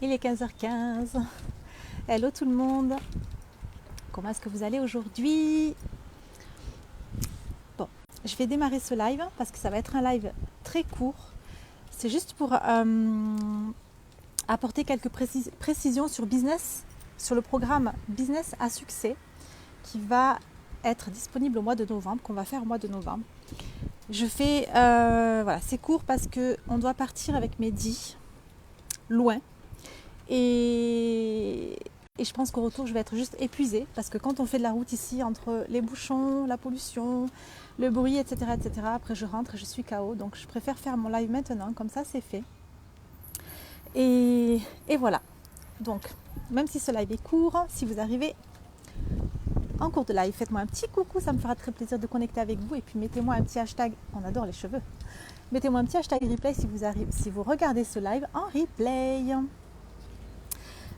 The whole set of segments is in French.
Il est 15h15. Hello tout le monde. Comment est-ce que vous allez aujourd'hui? Bon, je vais démarrer ce live parce que ça va être un live très court. C'est juste pour apporter quelques précisions sur business, sur le programme Business à succès qui va être disponible au mois de novembre, qu'on va faire au mois de novembre. Je fais, voilà, c'est court parce qu'on doit partir avec Mehdi loin. Et je pense qu'au retour, je vais être juste épuisée parce que quand on fait de la route ici, entre les bouchons, la pollution, le bruit, etc., après je rentre et je suis KO. Donc je préfère faire mon live maintenant, comme ça c'est fait. Et voilà. Donc, même si ce live est court, si vous arrivez en cours de live, faites-moi un petit coucou, ça me fera très plaisir de connecter avec vous. Et puis mettez-moi un petit hashtag, on adore les cheveux. Mettez-moi un petit hashtag replay si vous regardez ce live en replay.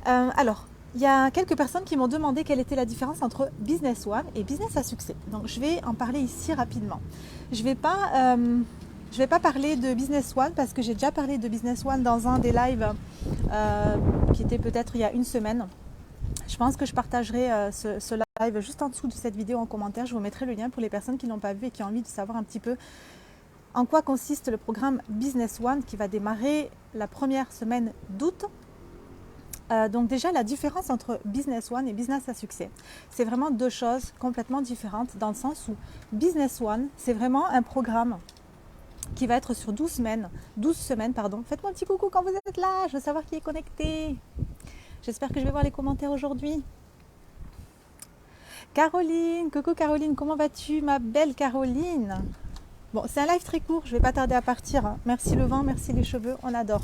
Alors, il y a quelques personnes qui m'ont demandé quelle était la différence entre Business One et Business à succès. Donc, je vais en parler ici rapidement. Je vais pas parler de Business One parce que j'ai déjà parlé de Business One dans un des lives qui était peut-être il y a une semaine. Je pense que je partagerai ce live juste en dessous de cette vidéo en commentaire. Je vous mettrai le lien pour les personnes qui ne l'ont pas vu et qui ont envie de savoir un petit peu en quoi consiste le programme Business One qui va démarrer la première semaine d'août. Donc déjà, la différence entre Business One et Business à succès, c'est vraiment deux choses complètement différentes dans le sens où Business One, c'est vraiment un programme qui va être sur 12 semaines. Faites-moi un petit coucou quand vous êtes là, je veux savoir qui est connecté. J'espère que je vais voir les commentaires aujourd'hui. Caroline, coucou Caroline, comment vas-tu ma belle Caroline? Bon, c'est un live très court, je ne vais pas tarder à partir. Merci le vent, merci les cheveux, on adore.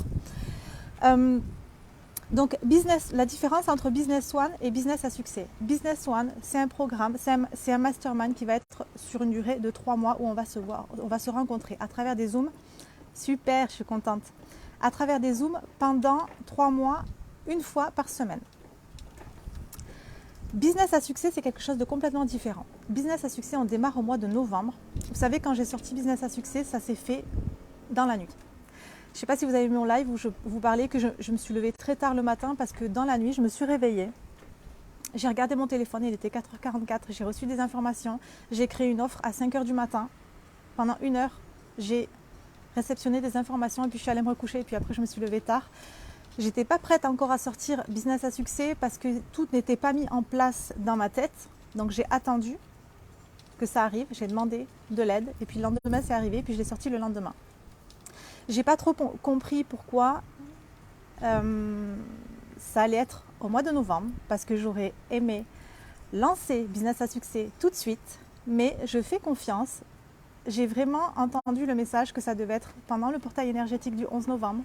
Donc, la différence entre Business One et Business à succès. Business One, c'est un programme, c'est un mastermind qui va être sur une durée de 3 mois où on va se rencontrer à travers des Zooms. Super, je suis contente. À travers des Zooms pendant 3 mois, une fois par semaine. Business à succès, c'est quelque chose de complètement différent. Business à succès, on démarre au mois de novembre. Vous savez, quand j'ai sorti Business à succès, ça s'est fait dans la nuit. Je ne sais pas si vous avez vu mon live où je vous parlais que je me suis levée très tard le matin parce que dans la nuit, je me suis réveillée. J'ai regardé mon téléphone, il était 4h44, j'ai reçu des informations. J'ai créé une offre à 5h du matin. Pendant 1 heure, j'ai réceptionné des informations et puis je suis allée me recoucher et puis après je me suis levée tard. J'étais pas prête encore à sortir Business à succès parce que tout n'était pas mis en place dans ma tête. Donc j'ai attendu que ça arrive, j'ai demandé de l'aide et puis le lendemain c'est arrivé et puis je l'ai sorti le lendemain. J'ai pas trop compris pourquoi ça allait être au mois de novembre parce que j'aurais aimé lancer Business à succès tout de suite, mais je fais confiance. J'ai vraiment entendu le message que ça devait être pendant le portail énergétique du 11 novembre.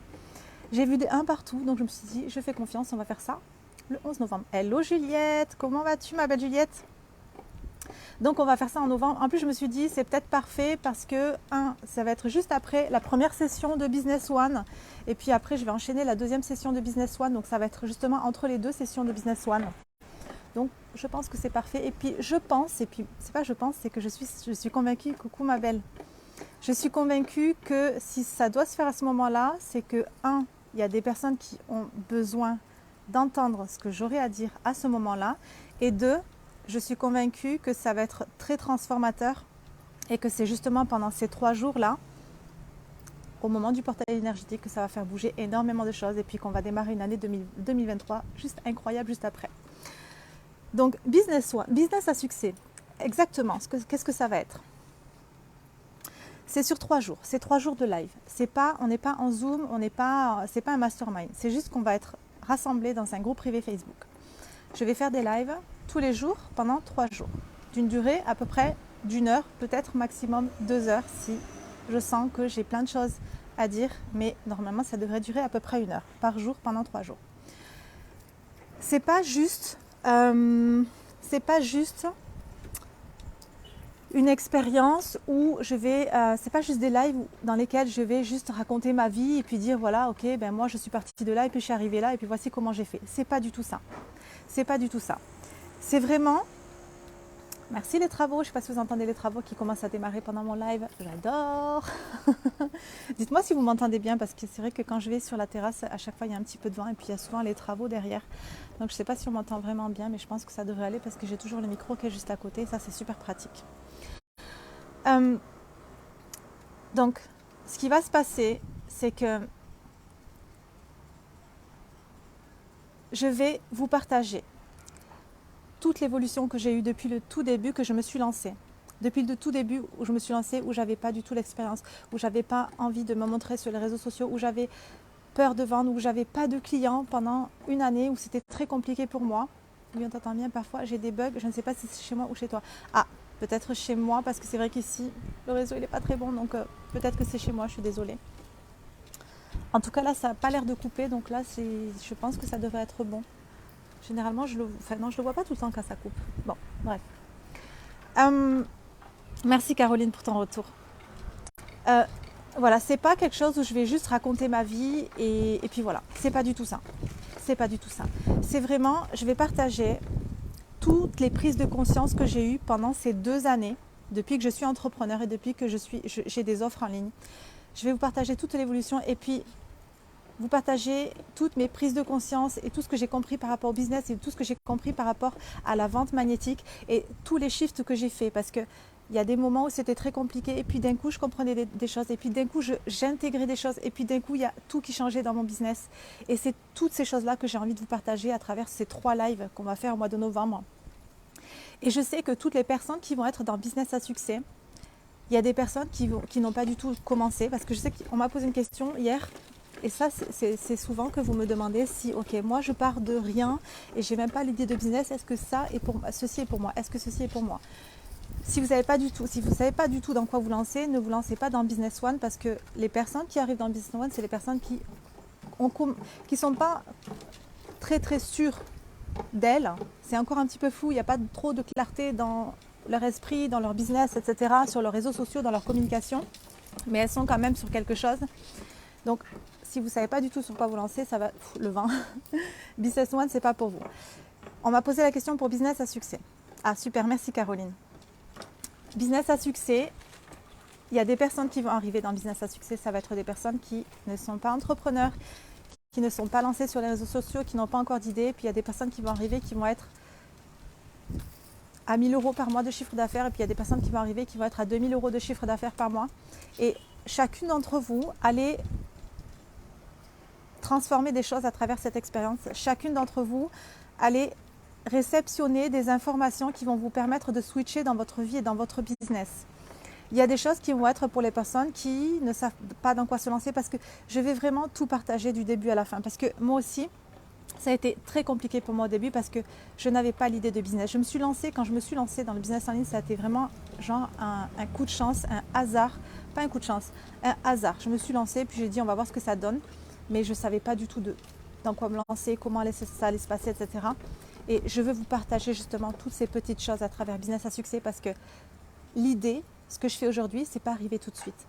J'ai vu des 1 partout, donc je me suis dit, je fais confiance, on va faire ça le 11 novembre. Hello Juliette, comment vas-tu ma belle Juliette? Donc on va faire ça en novembre. En plus je me suis dit c'est peut-être parfait parce que ça va être juste après la première session de Business One et puis après je vais enchaîner la deuxième session de Business One, donc ça va être justement entre les deux sessions de Business One. Donc je pense que c'est parfait et puis c'est que je suis convaincue, coucou ma belle, je suis convaincue que si ça doit se faire à ce moment-là, c'est que il y a des personnes qui ont besoin d'entendre ce que j'aurai à dire à ce moment-là et 2, je suis convaincue que ça va être très transformateur et que c'est justement pendant ces 3 jours-là, au moment du portail énergétique, que ça va faire bouger énormément de choses et puis qu'on va démarrer une année 2023 juste incroyable juste après. Donc, Business à succès, exactement, qu'est-ce que ça va être? C'est sur 3 jours, c'est 3 jours de live. On n'est pas en Zoom, c'est pas un mastermind, c'est juste qu'on va être rassemblés dans un groupe privé Facebook. Je vais faire des lives tous les jours pendant 3 jours, d'une durée à peu près d'1 heure, peut-être maximum 2 heures si je sens que j'ai plein de choses à dire, mais normalement ça devrait durer à peu près 1 heure par jour pendant 3 jours. C'est pas juste une expérience où c'est pas juste des lives dans lesquels je vais juste raconter ma vie et puis dire voilà, ok, ben moi je suis partie de là et puis je suis arrivée là et puis voici comment j'ai fait. C'est pas du tout ça. C'est pas du tout ça. C'est vraiment Merci les travaux, je ne sais pas si vous entendez les travaux qui commencent à démarrer pendant mon live, j'adore. Dites-moi si vous m'entendez bien parce que c'est vrai que quand je vais sur la terrasse, à chaque fois il y a un petit peu de vent et puis il y a souvent les travaux derrière. Donc je ne sais pas si on m'entend vraiment bien, mais je pense que ça devrait aller parce que j'ai toujours le micro qui est juste à côté et ça c'est super pratique. Donc ce qui va se passer, c'est que je vais vous partager toute l'évolution que j'ai eue depuis le tout début que je me suis lancée. Depuis le tout début où je me suis lancée, où j'avais pas du tout l'expérience, où j'avais pas envie de me montrer sur les réseaux sociaux, où j'avais peur de vendre, où j'avais pas de clients pendant une année, où c'était très compliqué pour moi. Oui, on t'entend bien, parfois j'ai des bugs, je ne sais pas si c'est chez moi ou chez toi. Ah, peut-être chez moi, parce que c'est vrai qu'ici, le réseau il n'est pas très bon, donc peut-être que c'est chez moi, je suis désolée. En tout cas là, ça n'a pas l'air de couper, donc là, je pense que ça devrait être bon. Généralement, je le vois pas tout le temps quand ça coupe. Bon, bref. Merci Caroline pour ton retour. Voilà, c'est pas quelque chose où je vais juste raconter ma vie et puis voilà. C'est pas du tout ça. C'est pas du tout ça. C'est vraiment, je vais partager toutes les prises de conscience que j'ai eues pendant ces 2 années, depuis que je suis entrepreneur et depuis que j'ai des offres en ligne. Je vais vous partager toute l'évolution et puis vous partager toutes mes prises de conscience et tout ce que j'ai compris par rapport au business et tout ce que j'ai compris par rapport à la vente magnétique et tous les shifts que j'ai fait parce que il y a des moments où c'était très compliqué et puis d'un coup je comprenais des choses et puis d'un coup j'intégrais des choses et puis d'un coup il y a tout qui changeait dans mon business et c'est toutes ces choses là que j'ai envie de vous partager à travers ces 3 lives qu'on va faire au mois de novembre. Et je sais que toutes les personnes qui vont être dans Business à succès, il y a des personnes qui n'ont pas du tout commencé parce que je sais qu'on m'a posé une question hier. Et ça, c'est souvent que vous me demandez si, ok, moi je pars de rien et j'ai même pas l'idée de business, est-ce que ceci est pour moi, est-ce que ceci est pour moi? Si vous savez pas du tout dans quoi vous lancez, ne vous lancez pas dans Business One parce que les personnes qui arrivent dans Business One, c'est les personnes qui sont pas très très sûres d'elles. C'est encore un petit peu flou, il n'y a pas trop de clarté dans leur esprit, dans leur business, etc., sur leurs réseaux sociaux, dans leur communication, mais elles sont quand même sur quelque chose. Donc, si vous ne savez pas du tout sur quoi vous lancer, ça va le vent. Business One, c'est pas pour vous. On m'a posé la question pour Business à succès. Ah super, merci Caroline. Business à succès, il y a des personnes qui vont arriver dans Business à succès, ça va être des personnes qui ne sont pas entrepreneurs, qui ne sont pas lancées sur les réseaux sociaux, qui n'ont pas encore d'idées. Puis il y a des personnes qui vont arriver qui vont être à 1 000 € par mois de chiffre d'affaires. Et puis il y a des personnes qui vont arriver qui vont être à 2 000 € de chiffre d'affaires par mois. Et chacune d'entre vous, allez transformer des choses à travers cette expérience. Chacune d'entre vous, allez réceptionner des informations qui vont vous permettre de switcher dans votre vie et dans votre business. Il y a des choses qui vont être pour les personnes qui ne savent pas dans quoi se lancer parce que je vais vraiment tout partager du début à la fin. Parce que moi aussi, ça a été très compliqué pour moi au début parce que je n'avais pas l'idée de business. Quand je me suis lancée dans le business en ligne, ça a été vraiment genre un coup de chance, un hasard. Pas un coup de chance, un hasard. Je me suis lancée puis j'ai dit on va voir ce que ça donne. Mais je ne savais pas du tout dans quoi me lancer, comment ça allait se passer, etc. Et je veux vous partager justement toutes ces petites choses à travers Business à succès parce que l'idée, ce que je fais aujourd'hui, c'est pas arrivé tout de suite.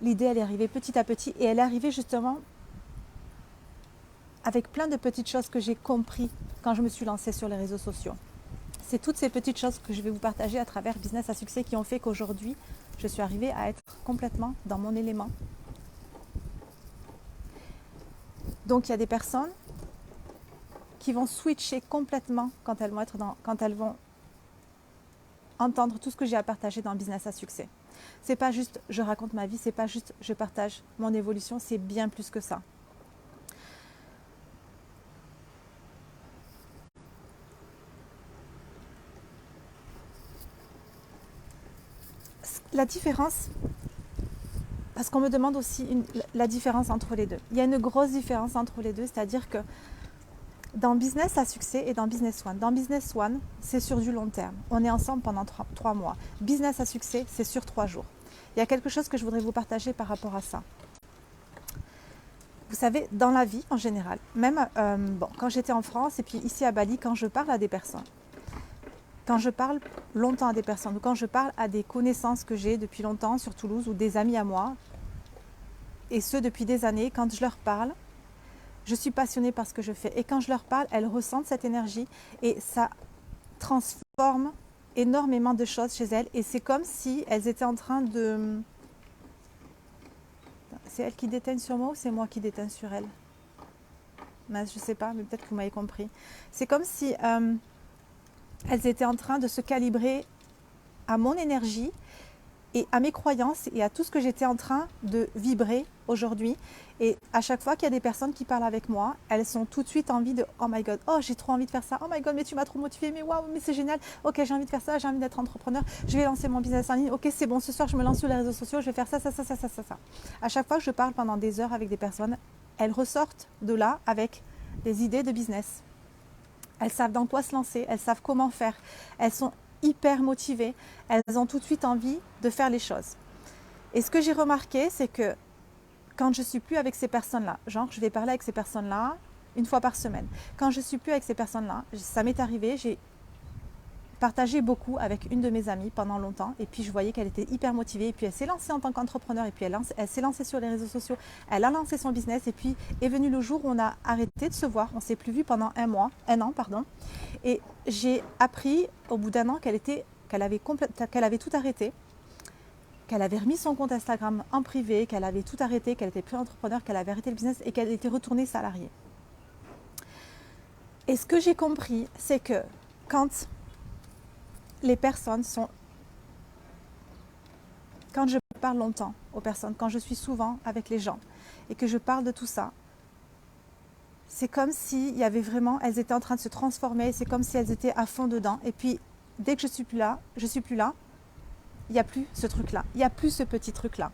L'idée, elle est arrivée petit à petit et elle est arrivée justement avec plein de petites choses que j'ai compris quand je me suis lancée sur les réseaux sociaux. C'est toutes ces petites choses que je vais vous partager à travers Business à succès qui ont fait qu'aujourd'hui, je suis arrivée à être complètement dans mon élément. Donc il y a des personnes qui vont switcher complètement quand elles vont entendre tout ce que j'ai à partager dans Business à succès. C'est pas juste je raconte ma vie, c'est pas juste je partage mon évolution, c'est bien plus que ça. La différence, parce qu'on me demande aussi la différence entre les deux. Il y a une grosse différence entre les deux, c'est-à-dire que dans Business à succès et dans Business One. Dans Business One, c'est sur du long terme. On est ensemble pendant 3 mois. Business à succès, c'est sur 3 jours. Il y a quelque chose que je voudrais vous partager par rapport à ça. Vous savez, dans la vie en général, même quand j'étais en France et puis ici à Bali, quand je parle à des personnes, quand je parle longtemps à des personnes ou quand je parle à des connaissances que j'ai depuis longtemps sur Toulouse ou des amis à moi, et ce depuis des années, quand je leur parle, je suis passionnée par ce que je fais. Et quand je leur parle, elles ressentent cette énergie et ça transforme énormément de choses chez elles et c'est comme si elles étaient en train de... C'est elles qui déteignent sur moi ou c'est moi qui déteigne sur elles? Ben, je ne sais pas, mais peut-être que vous m'avez compris. C'est comme si elles étaient en train de se calibrer à mon énergie et à mes croyances et à tout ce que j'étais en train de vibrer aujourd'hui. Et à chaque fois qu'il y a des personnes qui parlent avec moi, elles ont tout de suite envie de « Oh my God, oh j'ai trop envie de faire ça, oh my God, mais tu m'as trop motivée, mais waouh, mais c'est génial, ok j'ai envie de faire ça, j'ai envie d'être entrepreneur, je vais lancer mon business en ligne, ok c'est bon, ce soir je me lance sur les réseaux sociaux, je vais faire ça, ça, ça, ça, ça, ça, ça. » À chaque fois que je parle pendant des heures avec des personnes, elles ressortent de là avec des idées de business. Elles savent dans quoi se lancer, elles savent comment faire, elles sont hyper motivées, elles ont tout de suite envie de faire les choses. Et ce que j'ai remarqué, c'est que quand je ne suis plus avec ces personnes-là, genre je vais parler avec ces personnes-là une fois par semaine. Quand je ne suis plus avec ces personnes-là, ça m'est arrivé, j'ai partagé beaucoup avec une de mes amies pendant longtemps et puis je voyais qu'elle était hyper motivée et puis elle s'est lancée en tant qu'entrepreneur et puis elle s'est lancée sur les réseaux sociaux, elle a lancé son business et puis est venu le jour où on a arrêté de se voir, on ne s'est plus vu pendant un an, et j'ai appris au bout d'un an qu'elle avait tout arrêté, qu'elle avait remis son compte Instagram en privé, qu'elle avait tout arrêté, qu'elle était plus entrepreneur, qu'elle avait arrêté le business et qu'elle était retournée salariée. Et ce que j'ai compris, c'est que quand les personnes sont... Quand je parle longtemps aux personnes, quand je suis souvent avec les gens et que je parle de tout ça, c'est comme s'il y avait vraiment... Elles étaient en train de se transformer, c'est comme si elles étaient à fond dedans. Et puis, dès que je suis plus là, il n'y a plus ce truc-là, il n'y a plus ce petit truc-là.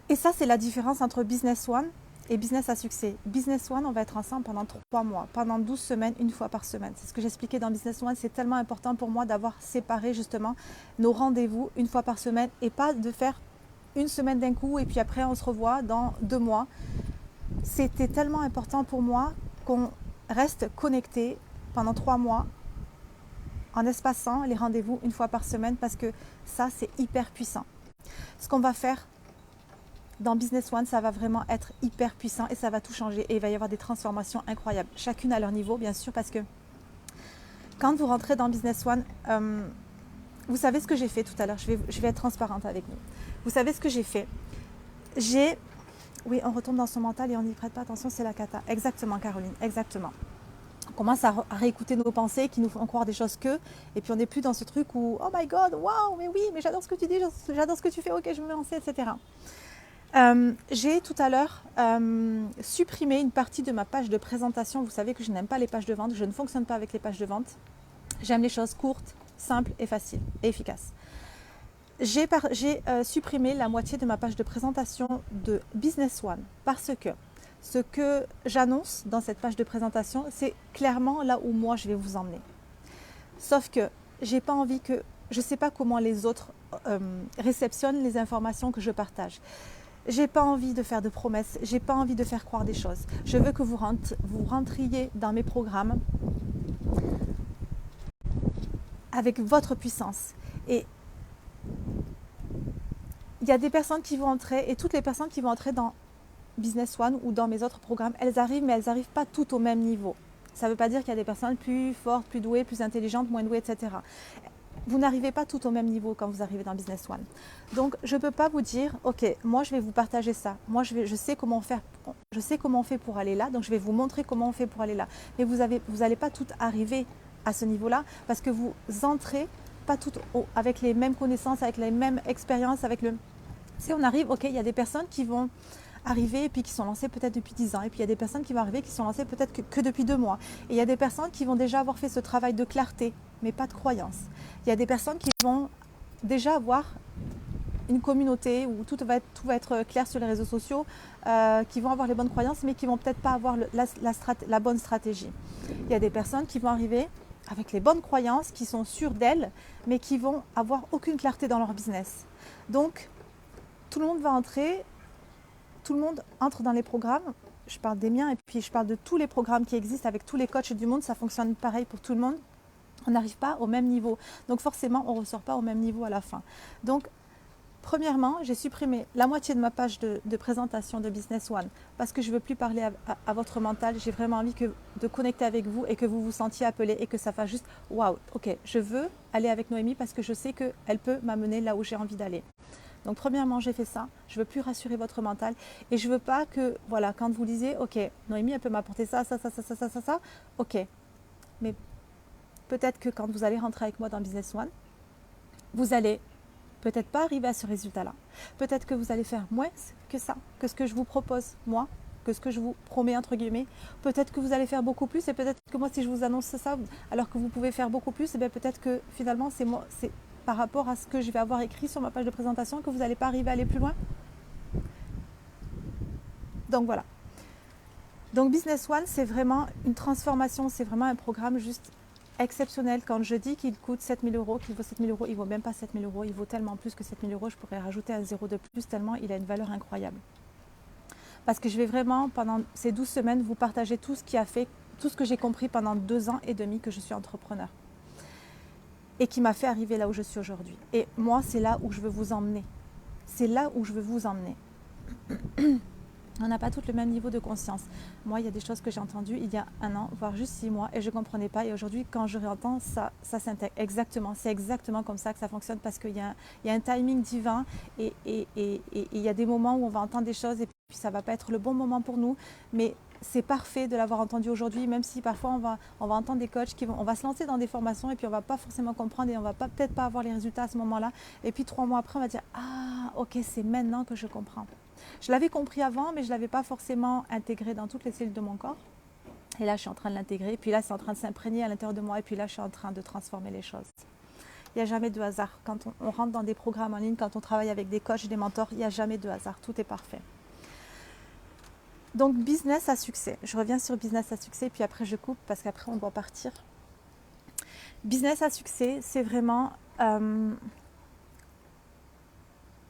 Et ça, c'est la différence entre Business One et Business à succès. Business One, on va être ensemble pendant 3 mois, pendant 12 semaines, une fois par semaine. C'est ce que j'expliquais dans Business One. C'est tellement important pour moi d'avoir séparé justement nos rendez-vous une fois par semaine et pas de faire une semaine d'un coup et puis après on se revoit dans 2 mois. C'était tellement important pour moi qu'on reste connecté pendant 3 mois en espaçant les rendez-vous une fois par semaine parce que ça, c'est hyper puissant. Ce qu'on va faire dans Business One, ça va vraiment être hyper puissant et ça va tout changer et il va y avoir des transformations incroyables, chacune à leur niveau bien sûr, parce que quand vous rentrez dans Business One, vous savez ce que j'ai fait tout à l'heure, je vais être transparente avec vous. Vous savez ce que j'ai fait? Oui, on retourne dans son mental et on n'y prête pas attention, c'est la cata. Exactement Caroline, exactement. On commence à réécouter nos pensées qui nous font croire des choses et puis on n'est plus dans ce truc où oh my God, waouh, mais oui, mais j'adore ce que tu dis, j'adore ce que tu fais, ok, je me lancer, etc. J'ai tout à l'heure supprimé une partie de ma page de présentation. Vous savez que je n'aime pas les pages de vente, je ne fonctionne pas avec les pages de vente. J'aime les choses courtes, simples et faciles et efficaces. J'ai supprimé la moitié de ma page de présentation de Business One parce que ce que j'annonce dans cette page de présentation, c'est clairement là où moi je vais vous emmener. Sauf que j'ai pas envie que, je ne sais pas comment les autres réceptionnent les informations que je partage. J'ai pas envie de faire de promesses, j'ai pas envie de faire croire des choses. Je veux que vous rentriez dans mes programmes avec votre puissance. Et il y a des personnes qui vont entrer, et toutes les personnes qui vont entrer dans Business One ou dans mes autres programmes, elles arrivent, mais elles n'arrivent pas toutes au même niveau. Ça ne veut pas dire qu'il y a des personnes plus fortes, plus douées, plus intelligentes, moins douées, etc. Vous n'arrivez pas toutes au même niveau quand vous arrivez dans Business One. Donc, je ne peux pas vous dire, ok, moi je vais vous partager ça. Moi, je sais comment faire, je sais comment on fait pour aller là, donc je vais vous montrer comment on fait pour aller là. Mais vous n'allez pas toutes arriver à ce niveau-là parce que vous entrez pas toutes avec les mêmes connaissances, avec les mêmes expériences, avec le... Si on arrive, ok, il y a des personnes qui vont arriver et puis qui sont lancées peut-être depuis 10 ans. Et puis il y a des personnes qui vont arriver qui sont lancées peut-être que depuis 2 mois. Et il y a des personnes qui vont déjà avoir fait ce travail de clarté, mais pas de croyance. Il y a des personnes qui vont déjà avoir une communauté où tout va être clair sur les réseaux sociaux, qui vont avoir les bonnes croyances, mais qui ne vont peut-être pas avoir la bonne stratégie. Il y a des personnes qui vont arriver avec les bonnes croyances, qui sont sûres d'elles, mais qui vont avoir aucune clarté dans leur business. Donc, tout le monde va entrer, tout le monde entre dans les programmes. Je parle des miens et puis je parle de tous les programmes qui existent avec tous les coachs du monde. Ça fonctionne pareil pour tout le monde. On n'arrive pas au même niveau. Donc forcément, on ne ressort pas au même niveau à la fin. Donc, Premièrement, j'ai supprimé la moitié de ma page de présentation de Business One parce que je ne veux plus parler à votre mental. J'ai vraiment envie de connecter avec vous et que vous vous sentiez appelé et que ça fasse juste « Waouh, ok, je veux aller avec Noémie parce que je sais qu'elle peut m'amener là où j'ai envie d'aller ». Donc premièrement, j'ai fait ça. Je ne veux plus rassurer votre mental et je ne veux pas que, voilà, quand vous lisez « Ok, Noémie, elle peut m'apporter ça, ok. Mais peut-être que quand vous allez rentrer avec moi dans Business One, vous allez peut-être pas arriver à ce résultat-là. Peut-être que vous allez faire moins que ça, que ce que je vous propose, moi, que ce que je vous promets, entre guillemets. Peut-être que vous allez faire beaucoup plus et peut-être que moi, si je vous annonce ça, alors que vous pouvez faire beaucoup plus, et bien peut-être que finalement, c'est par rapport à ce que je vais avoir écrit sur ma page de présentation que vous n'allez pas arriver à aller plus loin. Donc voilà. Donc Business One, c'est vraiment une transformation, c'est vraiment un programme juste exceptionnel. Quand je dis qu'il coûte 7 000 €, qu'il vaut 7 000 €, il ne vaut même pas 7 000 €, il vaut tellement plus que 7 000 €, je pourrais rajouter un zéro de plus tellement il a une valeur incroyable. Parce que je vais vraiment, pendant ces 12 semaines, vous partager tout ce qui a fait, tout ce que j'ai compris pendant 2 ans et demi que je suis entrepreneur. Et qui m'a fait arriver là où je suis aujourd'hui. Et moi, c'est là où je veux vous emmener. C'est là où je veux vous emmener. On n'a pas tous le même niveau de conscience. Moi, il y a des choses que j'ai entendues il y a 1 an, voire juste 6 mois, et je ne comprenais pas. Et aujourd'hui, quand je réentends, ça s'intègre. Exactement, c'est exactement comme ça que ça fonctionne, parce qu'il y a un timing divin, et il y a des moments où on va entendre des choses, et puis ça ne va pas être le bon moment pour nous. Mais c'est parfait de l'avoir entendu aujourd'hui, même si parfois on va entendre des coachs on va se lancer dans des formations, et puis on ne va pas forcément comprendre, et on ne va peut-être pas avoir les résultats à ce moment-là. Et puis 3 mois après, on va dire « Ah, ok, c'est maintenant que je comprends ». Je l'avais compris avant, mais je ne l'avais pas forcément intégré dans toutes les cellules de mon corps. Et là, je suis en train de l'intégrer. Puis là, c'est en train de s'imprégner à l'intérieur de moi. Et puis là, je suis en train de transformer les choses. Il n'y a jamais de hasard. Quand on rentre dans des programmes en ligne, quand on travaille avec des coachs, des mentors, il n'y a jamais de hasard. Tout est parfait. Donc, business à succès. Je reviens sur business à succès, puis après, je coupe parce qu'après, on doit partir. Business à succès, c'est vraiment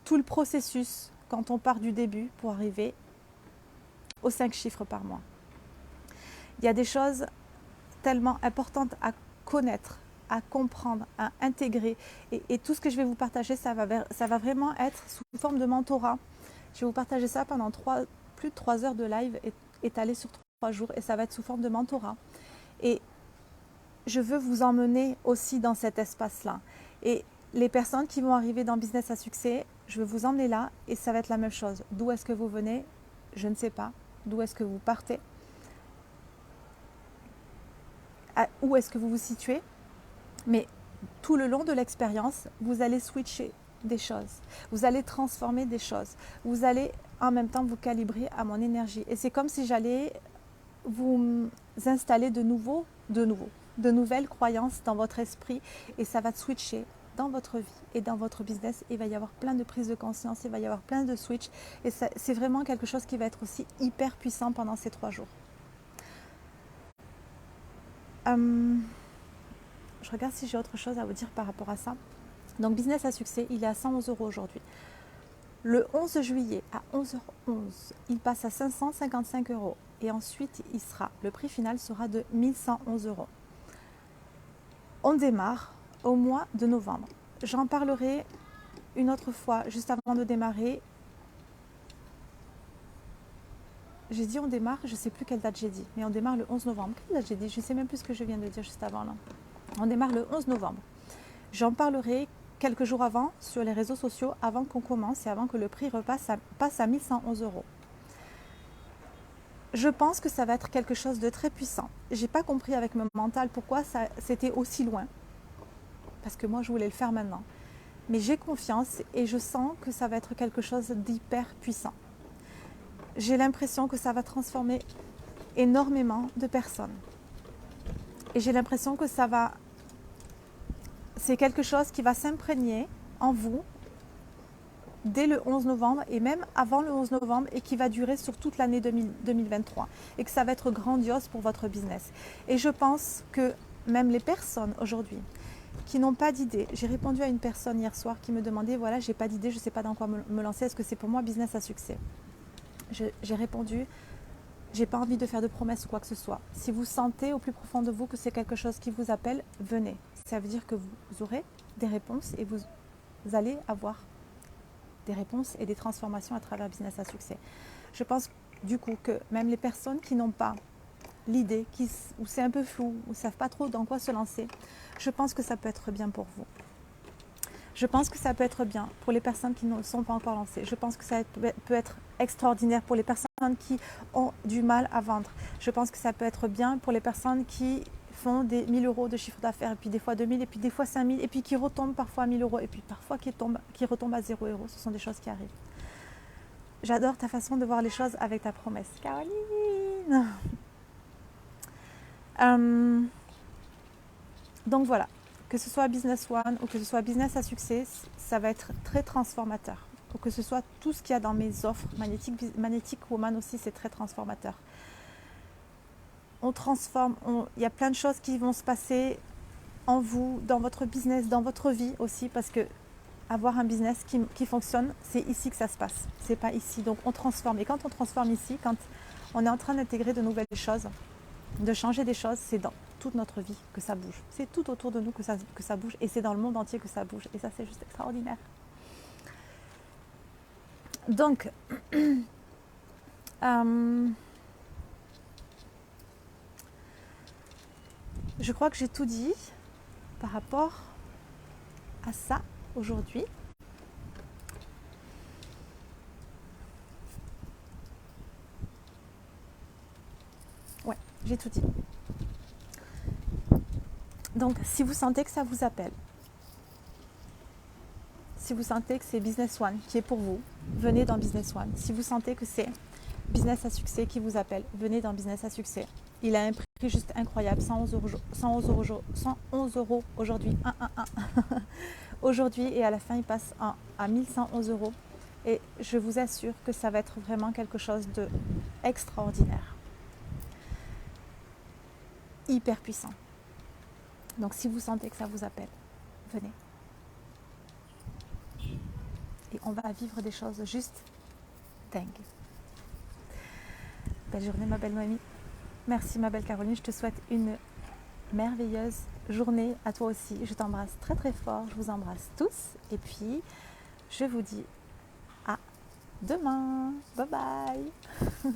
tout le processus quand on part du début pour arriver aux 5 chiffres par mois. Il y a des choses tellement importantes à connaître, à comprendre, à intégrer. Et tout ce que je vais vous partager, ça va vraiment être sous forme de mentorat. Je vais vous partager ça pendant plus de 3 heures de live étalé sur 3 jours. Et ça va être sous forme de mentorat. Et je veux vous emmener aussi dans cet espace-là. Et les personnes qui vont arriver dans Business à succès, je veux vous emmener là et ça va être la même chose. D'où est-ce que vous venez? Je ne sais pas. D'où est-ce que vous partez? Où est-ce que vous vous situez? Mais tout le long de l'expérience, vous allez switcher des choses. Vous allez transformer des choses. Vous allez en même temps vous calibrer à mon énergie. Et c'est comme si j'allais vous installer de nouvelles croyances dans votre esprit et ça va switcher dans votre vie et dans votre business. Il va y avoir plein de prises de conscience, il va y avoir plein de switch et c'est vraiment quelque chose qui va être aussi hyper puissant pendant ces 3 jours. Je regarde si j'ai autre chose à vous dire par rapport à ça. Donc Business à succès, il est à 111 € aujourd'hui. Le 11 juillet à 11h11, il passe à 555 € et ensuite le prix final sera de 1111 €. On démarre au mois de novembre. J'en parlerai une autre fois, juste avant de démarrer. J'ai dit on démarre, je ne sais plus quelle date j'ai dit, mais on démarre le 11 novembre. Quelle date j'ai dit? Je ne sais même plus ce que je viens de dire juste avant là. On démarre le 11 novembre. J'en parlerai quelques jours avant sur les réseaux sociaux, avant qu'on commence et avant que le prix passe à 1111 €. Je pense que ça va être quelque chose de très puissant. Je n'ai pas compris avec mon mental pourquoi c'était aussi loin. Parce que moi, je voulais le faire maintenant. Mais j'ai confiance et je sens que ça va être quelque chose d'hyper puissant. J'ai l'impression que ça va transformer énormément de personnes. Et j'ai l'impression que c'est quelque chose qui va s'imprégner en vous dès le 11 novembre et même avant le 11 novembre et qui va durer sur toute l'année 2023 et que ça va être grandiose pour votre business. Et je pense que même les personnes aujourd'hui qui n'ont pas d'idée, j'ai répondu à une personne hier soir qui me demandait, voilà, j'ai pas d'idée, je ne sais pas dans quoi me lancer, est-ce que c'est pour moi business à succès? J'ai répondu, j'ai pas envie de faire de promesses ou quoi que ce soit. Si vous sentez au plus profond de vous que c'est quelque chose qui vous appelle, venez. Ça veut dire que vous aurez des réponses et vous allez avoir des réponses et des transformations à travers Business à succès. Je pense du coup que même les personnes qui n'ont pas l'idée, où c'est un peu flou, ou ne savent pas trop dans quoi se lancer, je pense que ça peut être bien pour vous. Je pense que ça peut être bien pour les personnes qui ne sont pas encore lancées. Je pense que ça peut être extraordinaire pour les personnes qui ont du mal à vendre. Je pense que ça peut être bien pour les personnes qui font des 1000 euros de chiffre d'affaires, et puis des fois 2000, et puis des fois 5000, et puis qui retombent parfois à 1000 euros, et puis parfois qui retombent à 0 euros. Ce sont des choses qui arrivent. J'adore ta façon de voir les choses avec ta promesse, Caroline. Donc voilà. Que ce soit Business One ou que ce soit Business à succès, ça va être très transformateur. Ou que ce soit tout ce qu'il y a dans mes offres, Magnetic Woman aussi, c'est très transformateur. On transforme, il y a plein de choses qui vont se passer en vous, dans votre business, dans votre vie aussi, parce que avoir un business qui fonctionne, c'est ici que ça se passe, c'est pas ici. Donc on transforme. Et quand on transforme ici, quand on est en train d'intégrer de nouvelles choses, de changer des choses, c'est dans toute notre vie que ça bouge. C'est tout autour de nous que ça bouge et c'est dans le monde entier que ça bouge. Et ça, c'est juste extraordinaire. Donc, je crois que j'ai tout dit par rapport à ça aujourd'hui. Ouais, j'ai tout dit. Donc, si vous sentez que ça vous appelle, si vous sentez que c'est Business One qui est pour vous, venez dans Business One. Si vous sentez que c'est Business à succès qui vous appelle, venez dans Business à succès. Il a un prix juste incroyable, 111 euros aujourd'hui, aujourd'hui, et à la fin il passe à 1111 euros. Et je vous assure que ça va être vraiment quelque chose d'extraordinaire, hyper puissant. Donc si vous sentez que ça vous appelle, venez. Et on va vivre des choses juste dingues. Belle journée ma belle Noémie. Merci ma belle Caroline, je te souhaite une merveilleuse journée à toi aussi. Je t'embrasse très très fort, je vous embrasse tous. Et puis, je vous dis à demain. Bye bye.